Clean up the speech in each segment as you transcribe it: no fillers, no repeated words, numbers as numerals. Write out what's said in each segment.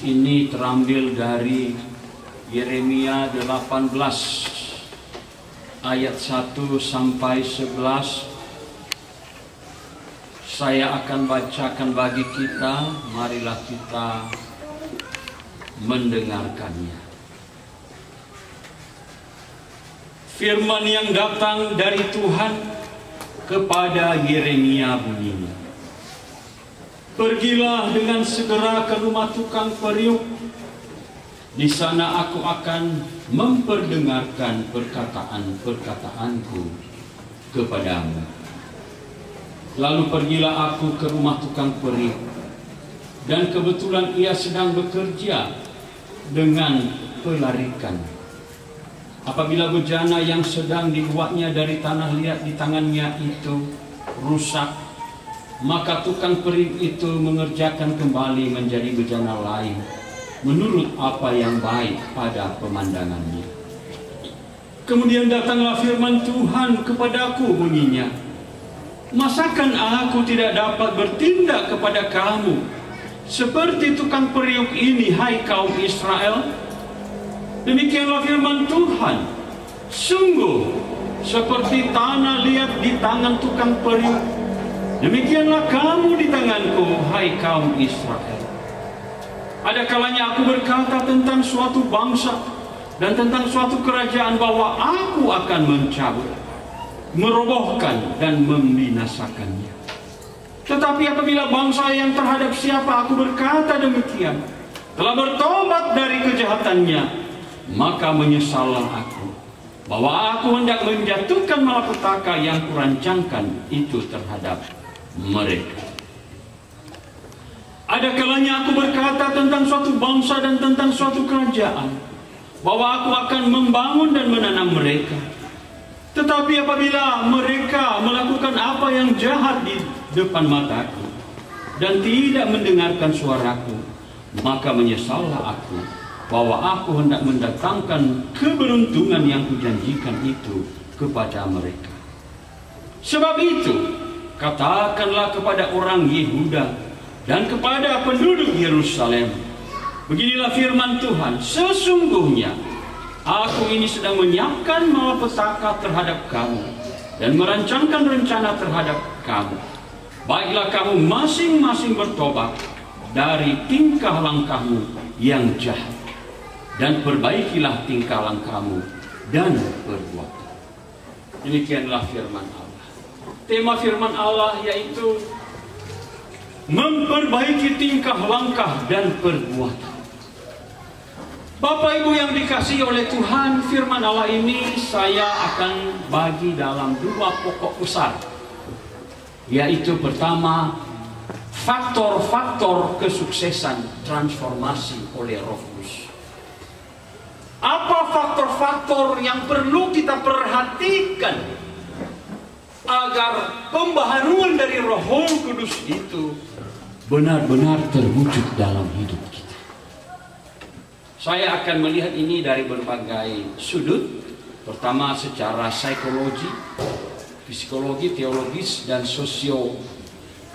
ini terambil dari Yeremia 18 ayat 1 sampai 11. Saya akan bacakan bagi kita, marilah kita mendengarkannya. Firman yang datang dari Tuhan kepada Yeremia bunyinya, pergilah dengan segera ke rumah tukang periuk. Di sana aku akan memperdengarkan perkataan-perkataanku kepadamu. Lalu pergilah aku ke rumah tukang periuk, dan kebetulan ia sedang bekerja dengan pelarikan. Apabila bejana yang sedang dibuatnya dari tanah liat di tangannya itu rusak, maka tukang periuk itu mengerjakan kembali menjadi bejana lain menurut apa yang baik pada pemandangannya. Kemudian datanglah firman Tuhan kepadaku bunyinya, masakan aku tidak dapat bertindak kepada kamu seperti tukang periuk ini, hai kaum Israel? Demikianlah firman Tuhan, sungguh seperti tanah liat di tangan tukang periuk, demikianlah kamu di tanganku, hai kaum Israel. Ada kalanya aku berkata tentang suatu bangsa dan tentang suatu kerajaan bahwa aku akan mencabut, merobohkan dan membinasakannya. Tetapi apabila bangsa yang terhadap siapa aku berkata demikian telah bertobat dari kejahatannya, maka menyesallah aku bahwa aku hendak menjatuhkan malapetaka yang kurancangkan itu terhadap mereka. Ada kalanya aku berkata tentang suatu bangsa dan tentang suatu kerajaan bahwa aku akan membangun dan menanam mereka. Tetapi apabila mereka melakukan apa yang jahat di depan mataku dan tidak mendengarkan suaraku, maka menyesallah aku bahwa aku hendak mendatangkan keberuntungan yang kujanjikan itu kepada mereka. Sebab itu, katakanlah kepada orang Yehuda dan kepada penduduk Yerusalem, beginilah firman Tuhan, sesungguhnya aku ini sedang menyiapkan malapetaka terhadap kamu dan merancangkan rencana terhadap kamu. Baiklah kamu masing-masing bertobat dari tingkah langkahmu yang jahat, dan perbaikilah tingkah langkahmu dan perbuatan. Demikianlah firman Allah. Tema firman Allah yaitu memperbaiki tingkah langkah dan perbuatan. Bapak Ibu yang dikasihi oleh Tuhan, firman Allah ini saya akan bagi dalam dua pokok besar. Yaitu pertama, faktor-faktor kesuksesan transformasi oleh Roh Kudus. Apa faktor-faktor yang perlu kita perhatikan agar pembaharuan dari Roh Kudus itu benar-benar terwujud dalam hidup kita? Saya akan melihat ini dari berbagai sudut. Pertama secara psikologi, psikologi, teologis, dan sosio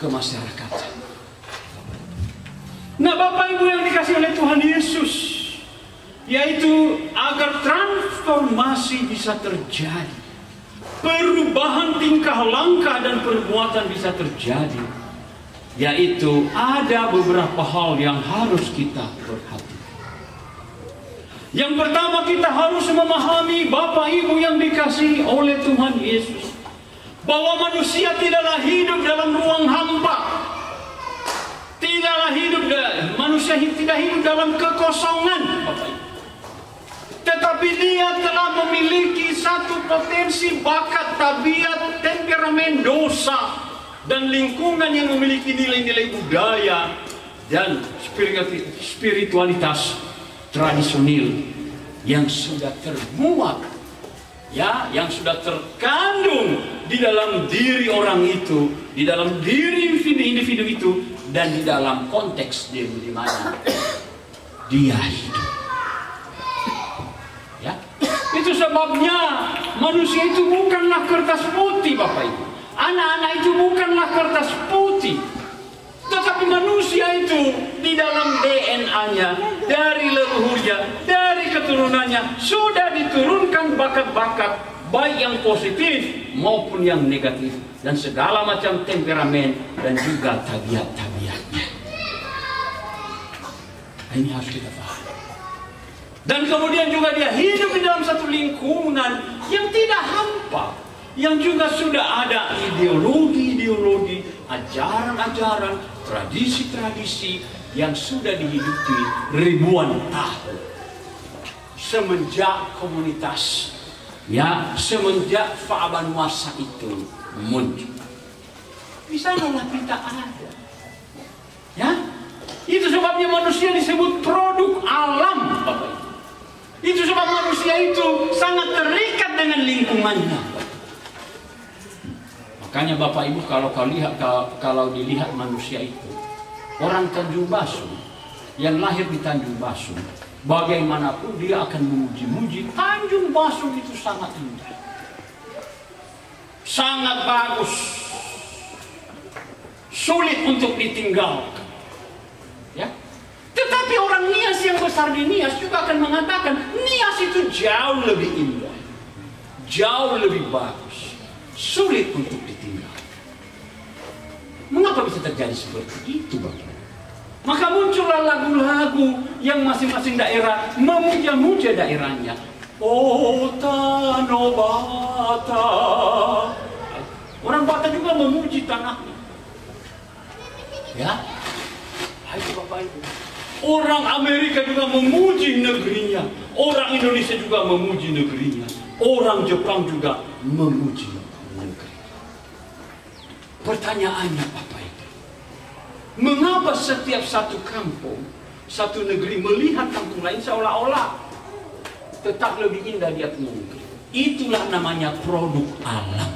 kemasyarakatan. Nah, Bapak Ibu yang dikasihi oleh Tuhan Yesus, yaitu agar transformasi bisa terjadi, perubahan tingkah langkah dan perbuatan bisa terjadi, yaitu ada beberapa hal yang harus kita perhatikan. Yang pertama, kita harus memahami, Bapak Ibu yang dikasihi oleh Tuhan Yesus, bahwa manusia tidaklah hidup dalam ruang hampa. Manusia tidak hidup dalam kekosongan, Bapak Ibu. Tetapi dia telah memiliki satu potensi, bakat, tabiat, temperamen, dosa, dan lingkungan yang memiliki nilai-nilai budaya dan spiritualitas tradisional yang sudah termuat, ya, yang sudah terkandung di dalam diri orang itu, di dalam diri individu itu, dan di dalam konteks di mana dia hidup. Ya, itu sebabnya manusia itu bukanlah kertas putih, Bapak Ibu. Anak-anak itu bukanlah kertas putih, tapi manusia itu di dalam DNA-nya, dari leluhurnya, dari keturunannya sudah diturunkan bakat-bakat baik yang positif maupun yang negatif dan segala macam temperamen dan juga tabiat-tabiatnya. Ini harus kita paham. Dan kemudian juga dia hidup di dalam satu lingkungan yang tidak hampa, yang juga sudah ada ideologi-ideologi, ajaran-ajaran, tradisi-tradisi yang sudah dihidupi ribuan tahun. Semenjak komunitas, ya, semenjak Fa'abanuasa itu muncul. Di sanalah kita ada. Ya, itu sebabnya manusia disebut produk alam, Bapak Ibu. Itu sebab manusia itu sangat terikat dengan lingkungannya. Makanya Bapak Ibu kalau dilihat manusia itu, orang Tanjung Basu yang lahir di Tanjung Basu, bagaimanapun dia akan memuji-muji Tanjung Basu itu sangat indah, sangat bagus, sulit untuk ditinggalkan. Ya. Tetapi orang Nias yang besar di Nias juga akan mengatakan Nias itu jauh lebih indah, jauh lebih bagus, sulit untuk ditinggalkan. Mengapa bisa terjadi seperti itu, Bapak? Maka muncullah lagu-lagu yang masing-masing daerah memuja-muja daerahnya. Oh Tanobata. Orang Batak juga memuji tanahnya. Ya, itu Bapak Ibu. Orang Amerika juga memuji negerinya. Orang Indonesia juga memuji negerinya. Orang Jepang juga memuji negeri. Pertanyaannya Bapak Ibu, mengapa setiap satu kampung, satu negeri melihat kampung lain seolah-olah tetap lebih indah dia punya negeri? Itulah namanya produk alam.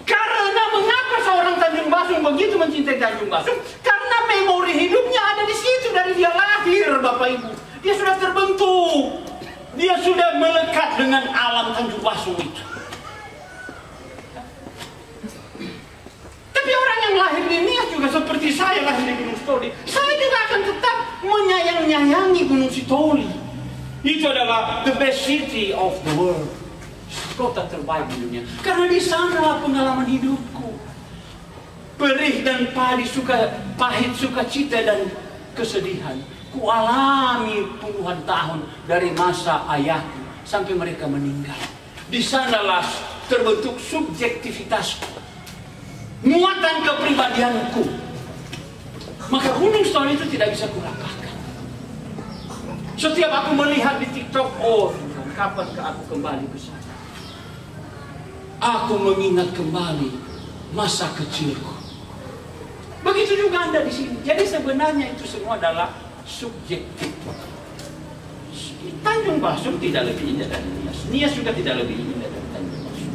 Karena mengapa seorang Tanjung Basu begitu mencintai Tanjung Basu? Karena memori hidupnya ada di situ dari dia lahir, Bapak Ibu. Dia sudah terbentuk. Dia sudah melekat dengan alam Tanjung Basu itu. Tapi orang yang lahir di Nias juga seperti saya lahir di Gunung Sitoli, saya juga akan tetap menyayangi Gunung Sitoli. Itu adalah the best city of the world. Kota terbaik di dunia. Karena di sana pengalaman hidupku. Perih dan pahit, sukacita dan kesedihan. Ku alami puluhan tahun dari masa ayahku sampai mereka meninggal. Di sanalah terbentuk subjektivitasku, muatan kepribadianku. Maka Gunung Sitoli itu tidak bisa kurapakan. Setiap aku melihat di TikTok, oh kapan aku kembali ke sana? Aku mengingat kembali masa kecilku. Begitu juga Anda di sini. Jadi sebenarnya itu semua adalah subjektif. Tanjung Basu tidak lebih indah dari Nias. Nias juga tidak lebih indah dari Tanjung Basu.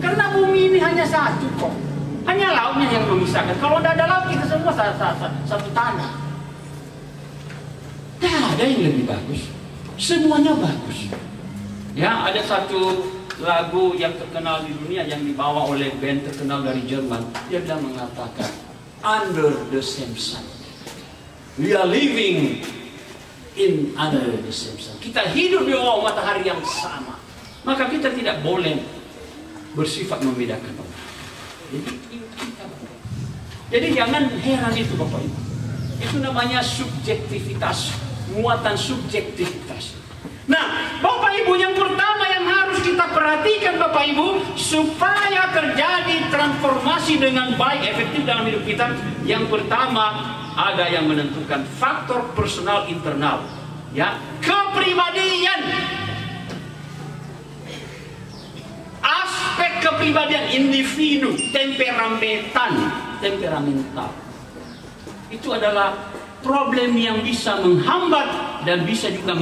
Karena bumi ini hanya satu kok. Hanya lautnya yang memisahkan. Kalau tidak ada laut kita semua satu tanah. Tidak ada yang lebih bagus. Semuanya bagus. Ya, ada satu lagu yang terkenal di dunia yang dibawa oleh band terkenal dari Jerman. Dia bilang mengatakan, under the same sun. We are living in under the same sun. Kita hidup di bawah matahari yang sama. Maka kita tidak boleh bersifat membedakan orang. Jadi jangan heran itu Bapak Ibu. Itu namanya subjektivitas, muatan subjektivitas. Nah, Bapak Ibu, yang pertama yang harus kita perhatikan Bapak Ibu, supaya terjadi transformasi dengan baik, efektif dalam hidup kita, yang pertama ada yang menentukan faktor personal internal, ya, kepribadian, aspek kepribadian individu, temperamental. Itu adalah problem yang bisa menghambat dan bisa juga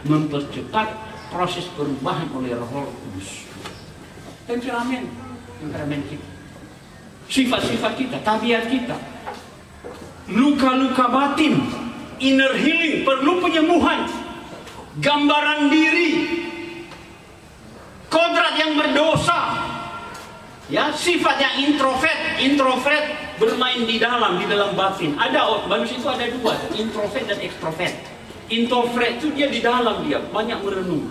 mempercepat proses perubahan oleh Roh Kudus. Temperamen kita, sifat-sifat kita, tabiat kita, luka-luka batin, inner healing, perlu penyembuhan, gambaran diri, kodrat yang berdosa, Ya, sifatnya introvert bermain di dalam batin. Ada manusia itu ada dua, introvert dan ekstrovert. Introvert itu dia di dalam, dia banyak merenung.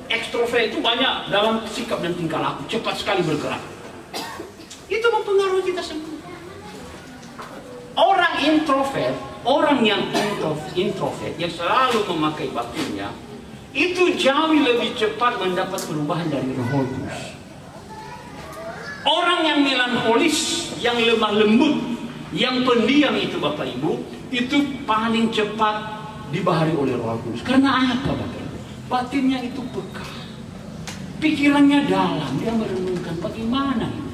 Ekstrovert itu banyak dalam sikap dan tingkah laku, cepat sekali bergerak. Itu mempengaruhi kita semua. Orang introvert, orang yang introvert yang selalu memakai batinnya, itu jauh lebih cepat mendapat perubahan dari Roh Kudus. Orang yang melankolis, yang lemah lembut, yang pendiam itu Bapak Ibu, itu paling cepat dibahari oleh Roh Kudus. Karena apa Bapak Ibu? Batinnya itu peka, pikirannya dalam, dia merenungkan bagaimana ini?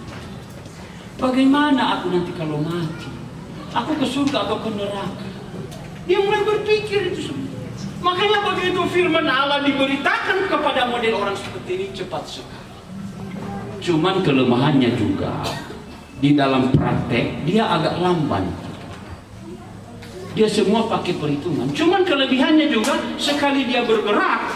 Bagaimana aku nanti kalau mati? Aku ke surga atau ke neraka? Dia mulai berpikir itu semua. Makanya begitu firman Allah diberitakan kepada model orang seperti ini, cepat sekali. Cuman kelemahannya juga di dalam praktek dia agak lamban. Dia semua pakai perhitungan. Cuman kelebihannya juga sekali dia bergerak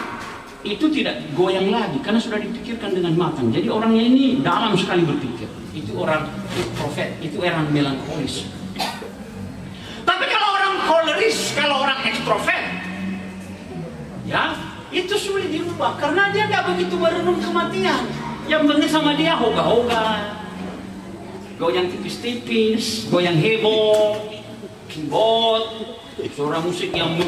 itu tidak goyang lagi karena sudah dipikirkan dengan matang. Jadi orangnya ini dalam sekali berpikir. Itu orang introvert, itu orang melankolis. Tapi kalau orang koleris, kalau orang ekstrovert, ya itu sulit dirubah karena dia tidak begitu merenung kematian. Yang penting sama dia hoga-hoga, goyang tipis-tipis, goyang heboh, keyboard, suara musik yang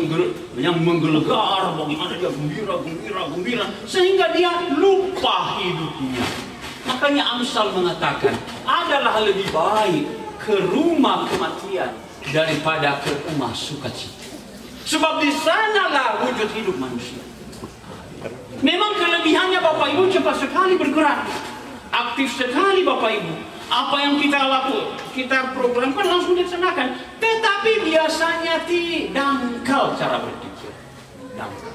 menggelegar, bagaimana dia gembira, sehingga dia lupa hidupnya. Makanya Amsal mengatakan, adalah lebih baik ke rumah kematian daripada ke rumah sukacita. Sebab di sanalah wujud hidup manusia. Memang kelebihannya Bapak Ibu cepat sekali bergerak, aktif sekali Bapak Ibu. Apa yang kita lakukan, kita programkan langsung dilaksanakan. Tetapi biasanya dangkal cara berpikir. Dangkal.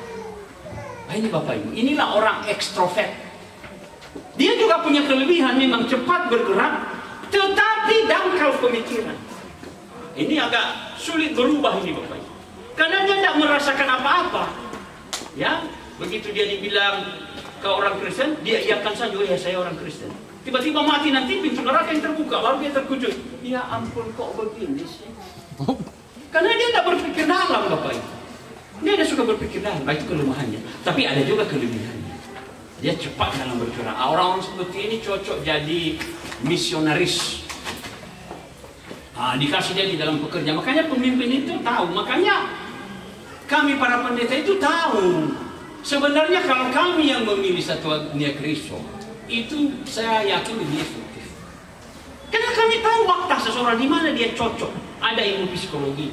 Nah, ini Bapak Ibu, inilah orang ekstrovert. Dia juga punya kelebihan, memang cepat bergerak, tetapi dangkal pemikiran. Ini agak sulit berubah ini Bapak Ibu. Karena dia tidak merasakan apa-apa. Ya, begitu dia dibilang ke orang Kristen, dia iakan saja, oh ya saya orang Kristen. Tiba-tiba mati nanti pintu neraka yang terbuka, baru dia terkejut. Ya ampun kok begini sih. Karena dia tidak berpikir dalam Bapak Ibu. Dia tidak suka berpikir dalam, itu kelemahannya. Tapi ada juga kelebihannya. Dia cepat dalam bergerak. Orang-orang seperti ini cocok jadi misionaris. Dikasih dia di dalam pekerjaan. Makanya pemimpin itu tahu. Makanya kami para pendeta itu tahu. Sebenarnya kalau kami yang memilih Satuan Kristus, itu saya yakin lebih efektif. Karena kami tahu waktu seseorang di mana dia cocok. Ada ilmu psikologi.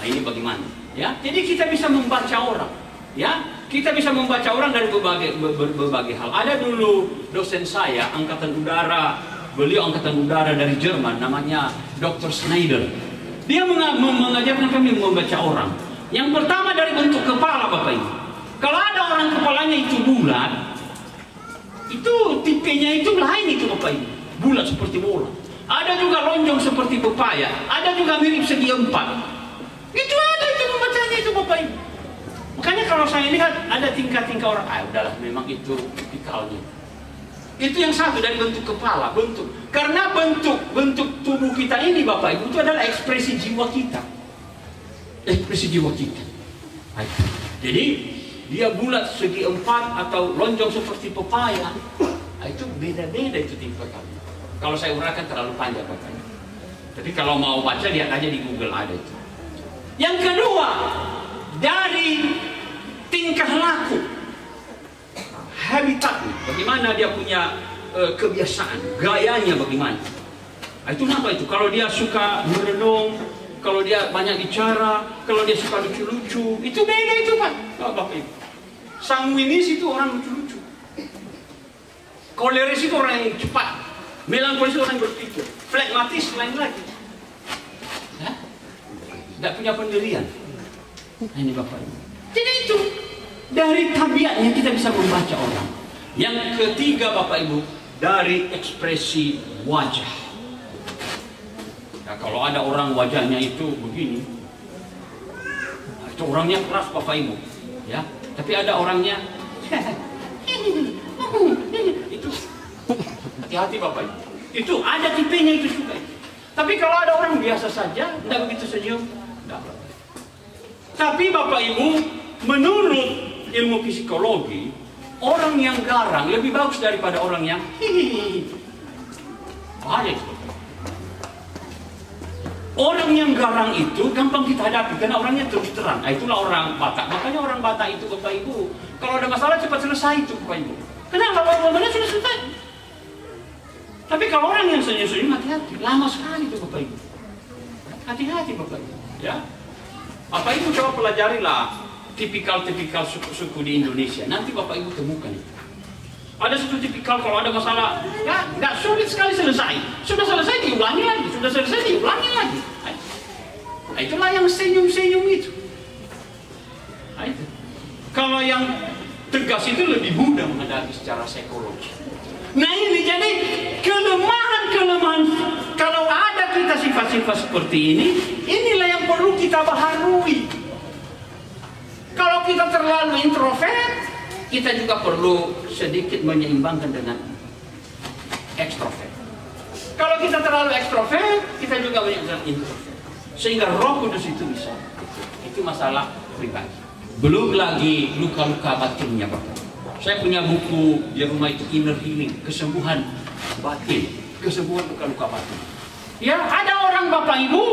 Nah ini bagaimana? Ya, jadi kita bisa membaca orang. Ya, kita bisa membaca orang dari berbagai hal. Ada dulu dosen saya angkatan udara, beliau angkatan udara dari Jerman, namanya Dr. Schneider. Dia mengajarkan kami membaca orang. Yang pertama dari bentuk kepala Bapak Ibu. Kalau ada orang kepalanya itu bulat, itu tipenya itu lain itu Bapak Ibu. Bulat seperti bola. Ada juga lonjong seperti pepaya. Ada juga mirip segi empat. Itu ada itu membacanya itu Bapak Ibu. Makanya kalau saya lihat ada tingkah-tingkah orang, udahlah memang itu tipikalnya. Itu yang satu dari bentuk kepala, bentuk. Karena bentuk tubuh kita ini Bapak Ibu itu adalah ekspresi jiwa kita. Ekspresi jiwa kita. Jadi dia bulat segi empat atau lonjong seperti pepaya. Itu beda-beda itu tingkatannya. Kalau saya uraikan terlalu panjang Bapak Ibu. Tapi kalau mau baca lihat aja di Google ada itu. Yang kedua, dari tingkah laku, habitat, bagaimana dia punya kebiasaan, gayanya bagaimana. Itu apa itu? Kalau dia suka merenung, kalau dia banyak bicara, kalau dia suka lucu-lucu, itu beda itu Pak. Bapak Ibu. Sanguinis itu orang lucu-lucu. Koleris itu orang yang cepat. Melankolis itu orang yang berpikir. Flegmatis lain lagi. Tidak punya pendirian. Ini Bapak Ibu. Jadi itu dari tabiatnya kita bisa membaca orang. Yang ketiga Bapak Ibu, dari ekspresi wajah. Nah, kalau ada orang wajahnya itu begini, itu orangnya keras Bapak Ibu, ya. Tapi ada orangnya itu Hati-hati Bapak Ibu. Itu ada tipenya itu juga. Tapi kalau ada orang biasa saja, tidak begitu senyum, tidak apa. Tapi Bapak Ibu, menurut ilmu psikologi, orang yang garang lebih bagus daripada orang yang hihihi. Ada itu. Orang yang garang itu gampang kita hadapi karena orangnya terus terang. Nah, itulah orang Batak. Makanya orang Batak itu Bapak Ibu, kalau ada masalah cepat selesai itu Bapak Ibu. Kenapa Bapak Ibu? Sudah selesai. Tapi kalau orang yang senyum-senyum, hati-hati. Lama sekali itu Bapak Ibu. Hati-hati Bapak Ibu. Ya. Bapak Ibu coba pelajarilah tipikal-tipikal suku-suku di Indonesia. Nanti Bapak Ibu temukan itu. Ada satu tipikal kalau ada masalah, ya nggak sulit sekali selesai. Sudah selesai diulangi lagi, sudah selesai diulangi lagi. Nah, itulah yang senyum-senyum itu. Nah, itu. Kalau yang tegas itu lebih mudah menghadapi secara psikologi. Nah ini jadi kelemahan-kelemahan. Kalau ada kita sifat-sifat seperti ini, inilah yang perlu kita baharui. Kalau kita terlalu introvert, kita juga perlu sedikit menyeimbangkan dengan ekstrovert. Kalau kita terlalu ekstrovert, kita juga menyeimbangkan introvert. Sehingga Roh Kudus itu bisa. Itu masalah pribadi. Belum lagi luka-luka batinnya Bapak. Saya punya buku di rumah itu Inner Healing, kesembuhan batin, kesembuhan luka-luka batin. Ya, ada orang Bapak Ibu,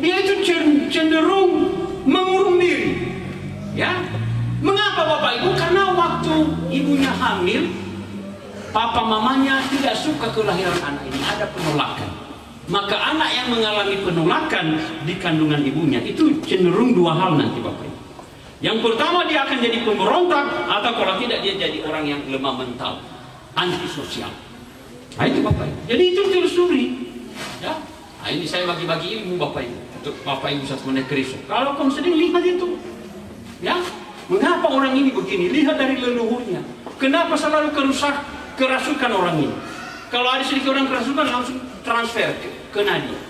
dia itu cenderung mengurung diri. Ya, mengapa Bapak Ibu? Karena waktu ibunya hamil, papa mamanya tidak suka kelahiran anak ini, ada penolakan. Maka anak yang mengalami penolakan di kandungan ibunya itu cenderung dua hal nanti Bapak Ibu. Yang pertama dia akan jadi pemberontak, atau kalau tidak dia jadi orang yang lemah mental, antisosial. Nah itu Bapak Ibu. Jadi itu telusuri. Ya. Nah ini saya bagi-bagi ilmu Bapak Ibu untuk Bapak Ibu satu negeri. Kalau konseling lihat itu. Ya, mengapa orang ini begini? Lihat dari leluhurnya. Kenapa selalu kerasukan orang ini? Kalau ada sedikit orang kerasukan langsung transfer ke Nadia.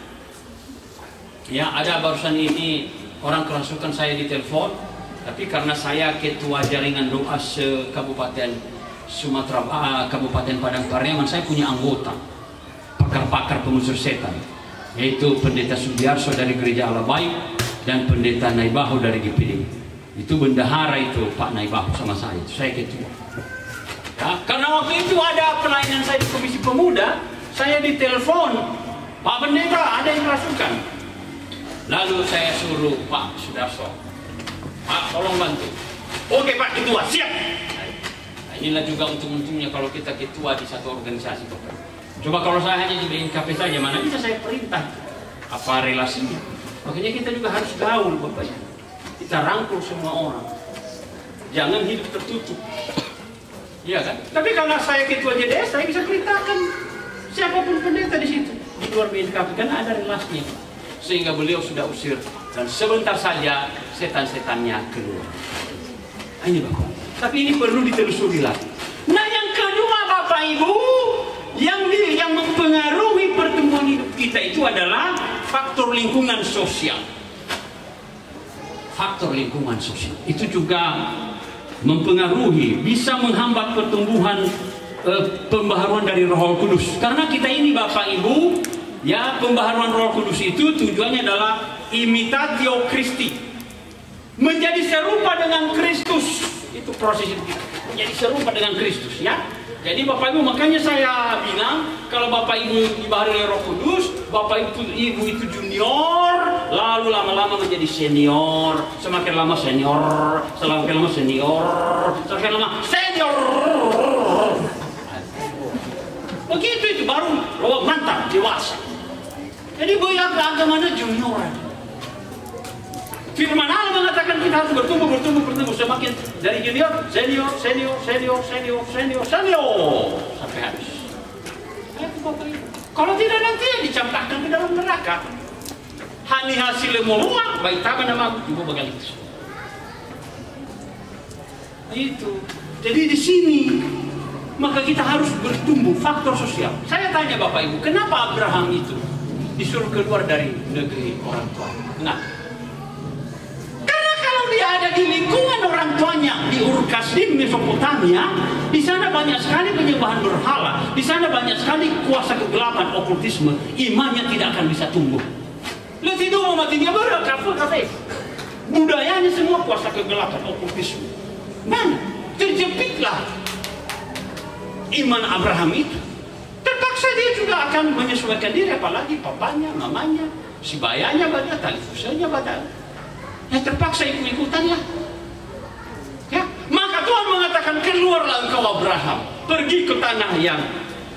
Ya, ada barusan ini orang kerasukan saya di telepon, tapi karena saya ketua jaringan doa se-Kabupaten Sumatera, Kabupaten Padang Pariaman, saya punya anggota pakar-pakar pengusir setan, yaitu Pendeta Sudiarso dari Gereja Allah Baik dan Pendeta Naibaho dari GPD. Itu bendahara itu Pak Naibaho sama saya, itu saya ketua. Ya, karena waktu itu ada pelayanan saya di Komisi Pemuda, saya ditelepon, Pak Pendeta ada yang kerasukan. Lalu saya suruh Pak Sudarso, Pak tolong bantu. Oke Pak Ketua, siap. Nah, inilah juga untung-untungnya kalau kita ketua di satu organisasi Bapak. Coba kalau saya hanya di BNKP saja, mana bisa saya perintah? Apa relasinya? Makanya kita juga harus gaul Bapak. Kita rangkul semua orang. Jangan hidup tertutup. Iya kan? Tapi karena saya ketua JDS, saya bisa ceritakan siapapun pendeta di situ. Di luar BNKP kan ada relasinya. Sehingga beliau sudah usir dan sebentar saja setan-setannya keluar. Nah, ini Bapak. Tapi ini perlu ditelusuri lagi. Nah yang kedua Bapak Ibu, yang mempengaruhi pertumbuhan hidup kita itu adalah faktor lingkungan sosial. Faktor lingkungan sosial itu juga mempengaruhi, bisa menghambat pertumbuhan pembaharuan dari Roh Kudus. Karena kita ini Bapak Ibu, ya, pembaharuan Roh Kudus itu tujuannya adalah imitatio Christi, menjadi serupa dengan Kristus. Itu proses itu, menjadi serupa dengan Kristus, ya. Jadi Bapak Ibu, makanya saya bilang kalau Bapak Ibu dibaharui oleh Roh Kudus, Bapak Ibu itu junior, lalu lama-lama menjadi senior, semakin lama senior, semakin lama senior, semakin lama senior. Begitu itu baru mantap, dewasa. Jadi boya keagamaan junior. Firman Allah mengatakan kita harus bertumbuh semakin dari junior, senior sampai habis. Kalau tidak nanti dicampakkan ke dalam neraka. Hani hasil semua baik taban nama ibu bagal itu. Itu. Jadi di sini maka kita harus bertumbuh faktor sosial. Saya tanya Bapak Ibu, kenapa Abraham itu disuruh keluar dari negeri orang tua? Nah, karena kalau dia ada di lingkungan orang tuanya di Ur Kasdim, Mesopotamia, di sana banyak sekali penyembahan berhala, di sana banyak sekali kuasa kegelapan, okultisme, imannya tidak akan bisa tumbuh. Lihat itu mati dia kafe. Budayanya semua kuasa kegelapan, okultisme. Dan terjepitlah iman Abraham itu. Terpaksa dia juga akan menyesuaikan diri, apalagi papanya, mamanya, si bayanya batal, tali fusanya batal. Ya terpaksa ikut-ikutan lah. Ya, maka Tuhan mengatakan, keluarlah engkau Abraham, pergi ke tanah yang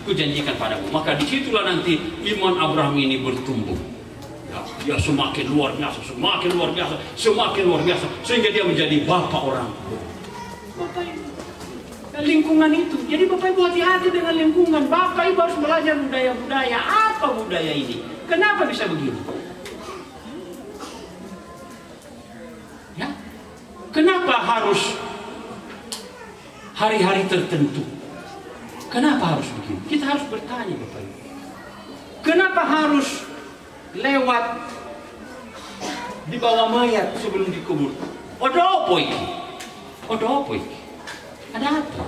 kujanjikan padamu. Maka disitulah nanti iman Abraham ini bertumbuh. Ya, dia semakin luar biasa, semakin luar biasa, semakin luar biasa, sehingga dia menjadi bapak orang. Bapak Ibu, lingkungan itu. Jadi Bapak Ibu hati-hati dengan lingkungan. Bapak Ibu harus belajar budaya-budaya. Apa budaya ini? Kenapa bisa begini? Ya, kenapa harus hari-hari tertentu? Kenapa harus begini? Kita harus bertanya, Bapak Ibu. Kenapa harus lewat di bawah mayat sebelum dikubur? Ada apa ini? Ada apa ini? Ada apa?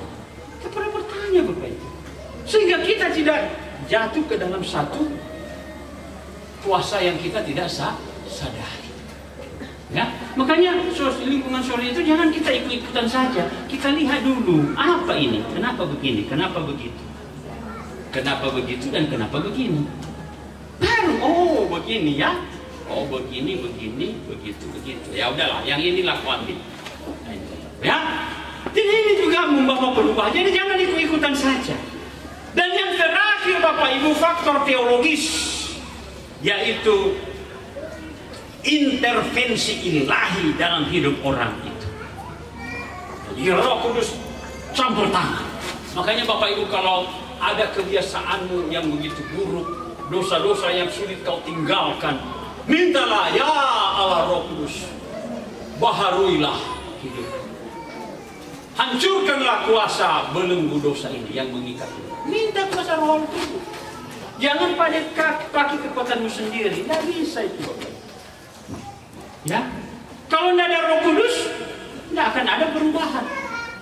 Kita perlu bertanya, Bapak Ibu. Sehingga kita tidak jatuh ke dalam satu puasa yang kita tidak sadari. Ya, makanya lingkungan sore itu jangan kita ikut-ikutan saja. Kita lihat dulu, apa ini? Kenapa begini? Kenapa begitu? Kenapa begitu dan kenapa begini? Baru, oh begini ya. Oh begini, begitu. Ya udahlah, yang inilah kuatin. Ya, jadi ini juga membawa perubahan. Jadi jangan ikut-ikutan saja. Dan yang terakhir Bapak Ibu, faktor teologis, yaitu intervensi ilahi dalam hidup orang itu. Jadi Roh Kudus campur tangan. Makanya Bapak Ibu, kalau ada kebiasaanmu yang begitu buruk, dosa-dosa yang sulit kau tinggalkan, mintalah, ya Allah Roh Kudus, baharuilah hidup. Hancurkanlah kuasa belenggu dosa ini yang mengikat. Minta kuasa Roh Kudus. Jangan pakai kekuatanmu sendiri. Tidak bisa itu, Bapak. Ya, kalau tidak ada Roh Kudus, tidak akan ada perubahan.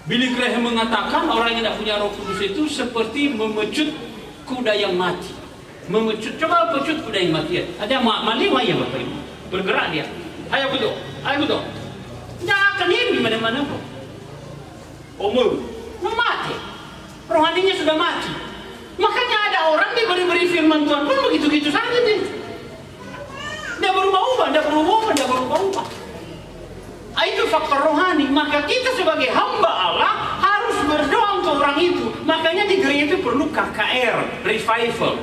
Billy Graham mengatakan orang yang tidak punya Roh Kudus itu seperti memecut kuda yang mati. Memecut, coba pecut kuda yang mati. Ada malima ya Bapak Ibu, bergerak dia. Ayo betul. Tidak akan hidup di mana-mana kok. Mati. Rohaninya sudah mati. Makanya ada orang diberi firman Tuhan pun begitu-gitu saja dia. Dia berubah-ubah. Itu faktor rohani. Maka kita sebagai hamba Allah harus berdoa untuk orang itu. Makanya di gereja itu perlu KKR, revival.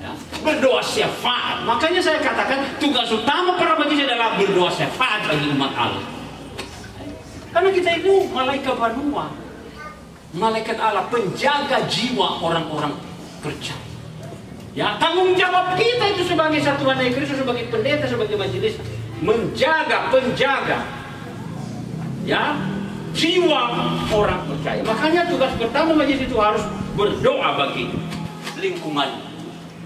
Ya, berdoa syafaat. Makanya saya katakan tugas utama para majelis adalah berdoa syafaat bagi umat Allah. Karena kita itu malaikat banua, malaikat Allah, penjaga jiwa orang-orang percaya. Ya, tanggung jawab kita itu sebagai satuan dari Kristus, sebagai pendeta, sebagai majelis, menjaga, penjaga, ya, jiwa orang percaya. Makanya tugas pertama majelis itu harus berdoa bagi lingkungan.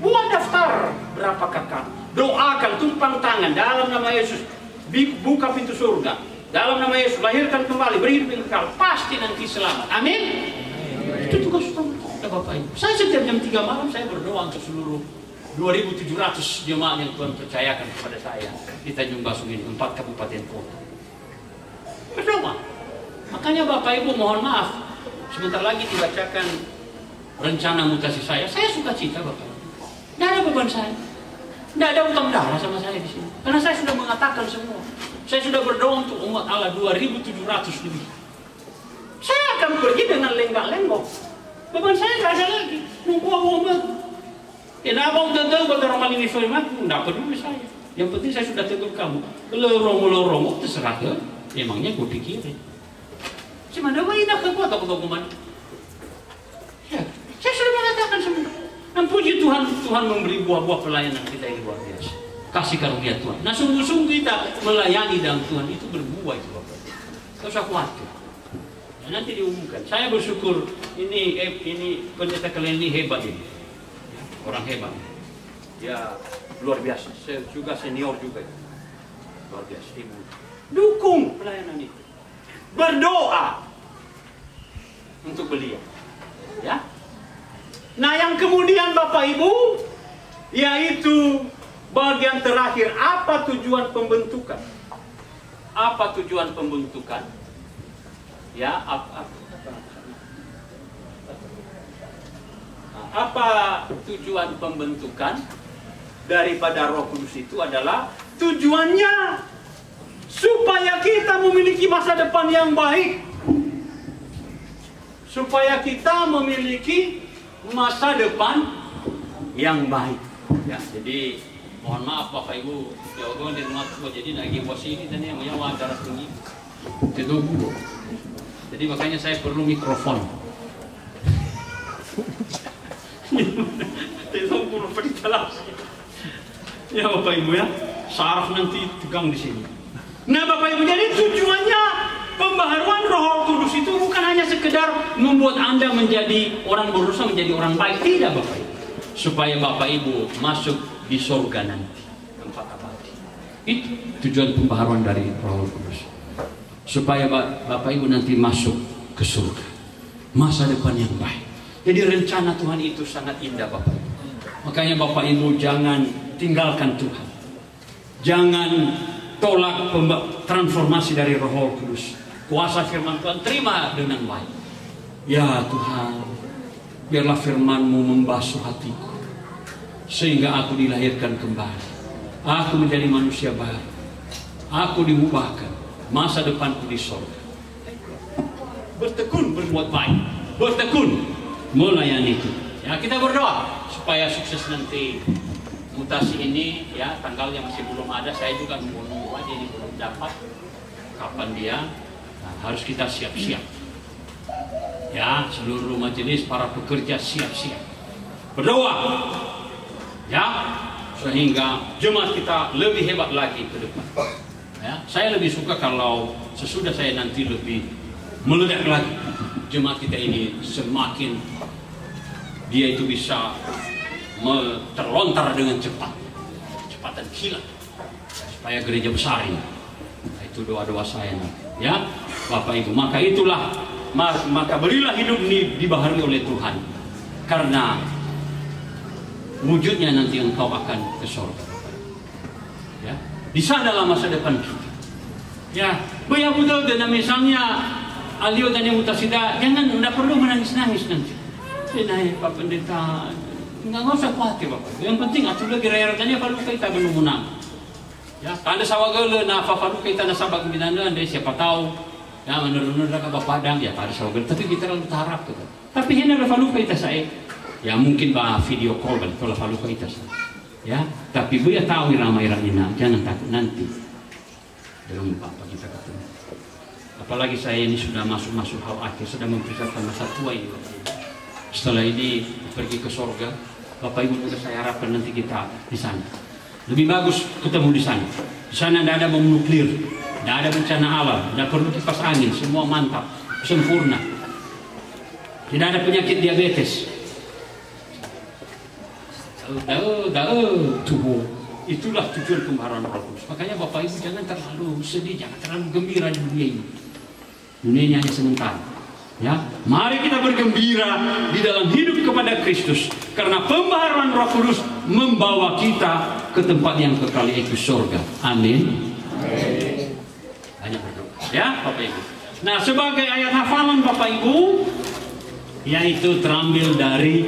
Buat daftar berapa kakak, doakan, tumpang tangan dalam nama Yesus, buka pintu surga. Dalam nama Yesus, lahirkan kembali, beri hidup yang kekal, pasti nanti selamat. Amin. Itu tugas utama kita, Bapak Ibu. Saya setiap jam 3 malam saya berdoa untuk seluruh 2.700 jemaat yang Tuhan percayakan kepada saya di Tanjung Basung ini, 4 kabupaten kota. Berdoa. Makanya Bapak Ibu mohon maaf, sebentar lagi dibacakan rencana mutasi saya. Saya suka cita Bapak Ibu. Tidak ada beban saya. Tidak ada utang darah sama saya di sini. Karena saya sudah mengatakan semua. Saya sudah berdoa untuk umat Allah 2.700 lebih. Saya akan pergi dengan lenggak-lenggok. Beban saya tidak ada lagi. Nunggu-nunggu. Kenapa udah tahu bahwa orang ini firman? Tidak peduli saya. Yang penting saya sudah tegur kamu. Lorong-lorong terserah ke. Emangnya gue pikirin. Cuma ada ini nak kuat aku dokumen. Ya, saya sudah mengatakan semua. Dan puji Tuhan, Tuhan memberi buah-buah pelayanan kita ini luar biasa. Kasih karunia Tuhan. Nah sungguh-sungguh kita melayani dalam Tuhan itu berbuah itu Bapak. Tidak usah khawatir. Ya, nanti diumumkan. Saya bersyukur ini pendeta kalian ini hebat ini. Orang hebat. Ya luar biasa. Saya juga senior juga. luar biasa. Ibu, dukung pelayanan itu. Berdoa untuk beliau. Ya. Nah, yang kemudian Bapak Ibu, yaitu bagian terakhir, apa tujuan pembentukan? Apa tujuan pembentukan? Ya, apa tujuan pembentukan daripada Roh Kudus itu adalah tujuannya supaya kita memiliki masa depan yang baik. Supaya kita memiliki masa depan yang baik. Ya, jadi mohon maaf Bapak Ibu, jawaban di rumah tua jadi lagi bos ini dan yang punya darah tinggi. Itu. Jadi makanya saya perlu mikrofon. Itu perlu ventilasi. Ya Bapak Ibu ya, saraf nanti tegang di sini. Nah Bapak Ibu, jadi tujuannya pembaharuan Roh Kudus itu bukan hanya sekedar membuat Anda menjadi orang berusaha menjadi orang baik, tidak Bapak Ibu. Supaya Bapak Ibu masuk di surga nanti, tempat abadi. Itu tujuan pembaharuan dari Roh Kudus. Supaya Bapak Ibu nanti masuk ke surga, masa depan yang baik. Jadi rencana Tuhan itu sangat indah Bapak Ibu. Makanya Bapak Ibu jangan tinggalkan Tuhan. Jangan tolak transformasi dari Roh Kudus. Kuasa firman Tuhan terima dengan baik. Ya Tuhan, biarlah firman-Mu membasuh hatiku, sehingga aku dilahirkan kembali. Aku menjadi manusia baru. Aku diubahkan. Masa depanku di surga. Bertekun berbuat baik. Bertekun melayani itu. Ya, kita berdoa supaya sukses nanti mutasi ini. Ya, tanggalnya masih belum ada. Saya juga menunggu aja, ini belum dapat kapan dia. Nah, harus kita siap-siap. Ya, seluruh majelis para pekerja siap-siap. Berdoa. Ya, sehingga jemaat kita lebih hebat lagi ke depan. Ya, saya lebih suka kalau sesudah saya nanti lebih meledak lagi. Jemaat kita ini semakin dia itu bisa terlontar dengan cepat, cepat dan kilat, supaya gereja besar ini. Nah, itu doa-doa saya nanti. Ya, Bapak Ibu, maka itulah, maka berilah hidup ini dibaharui oleh Tuhan, karena wujudnya nanti engkau akan ke surga. Ya, di sanalah masa depan kita. Ya, Buya Budal dan misalnya Alio dan yang mutasida, jangan, tidak perlu menangis-nangis nanti. Naik Pak Pendeta, nggak usah khawatir Bapak. Yang penting atuh lagi raya-rayanya palu kita belum menang. Ya, tanda sawagele na fafalu kita na sabag binana, ande siapa tahu. Ya, menurun-menurun ka Bapadang ya pada sawagele, tapi kita lalu tarap tuh. Tapi hina falu kita saya. Ya mungkin ba video call kan kalau falu kita saya. Ya, tapi Buya tahu ramai-ramai jangan takut nanti. Belum Bapak kita ketemu. Apalagi saya ini sudah masuk hal akhir, sedang mempersiapkan masa tua ini. Setelah ini pergi ke surga, Bapak Ibu juga saya harapkan nanti kita di sana. Lebih bagus ketemu di sana. Di sana tidak ada bom nuklir, tidak ada bencana alam, tidak perlu kipas angin, semua mantap, sempurna. Tidak ada penyakit diabetes. Tubuh. Itulah tujuan pembaharuan Roh Kudus. Makanya Bapak Ibu jangan terlalu sedih, jangan terlalu gembira di dunia ini. Dunia ini hanya sementara. Ya, mari kita bergembira di dalam hidup kepada Kristus, karena pembaharuan Roh Kudus membawa kita ke tempat yang kekal, yaitu surga. Amin. Banyak berdoa. Ya, Bapak Ibu. Nah, sebagai ayat hafalan Bapak Ibu, yaitu terambil dari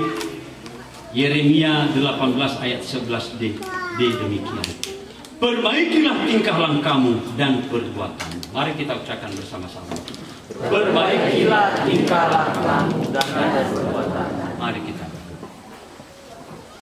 Yeremia 18 ayat 11d. Demikian. Perbaikilah tingkah langkahmu dan perbuatanmu. Mari kita ucapkan bersama-sama. Perbaikilah tingkah langkahmu dan perbuatanmu.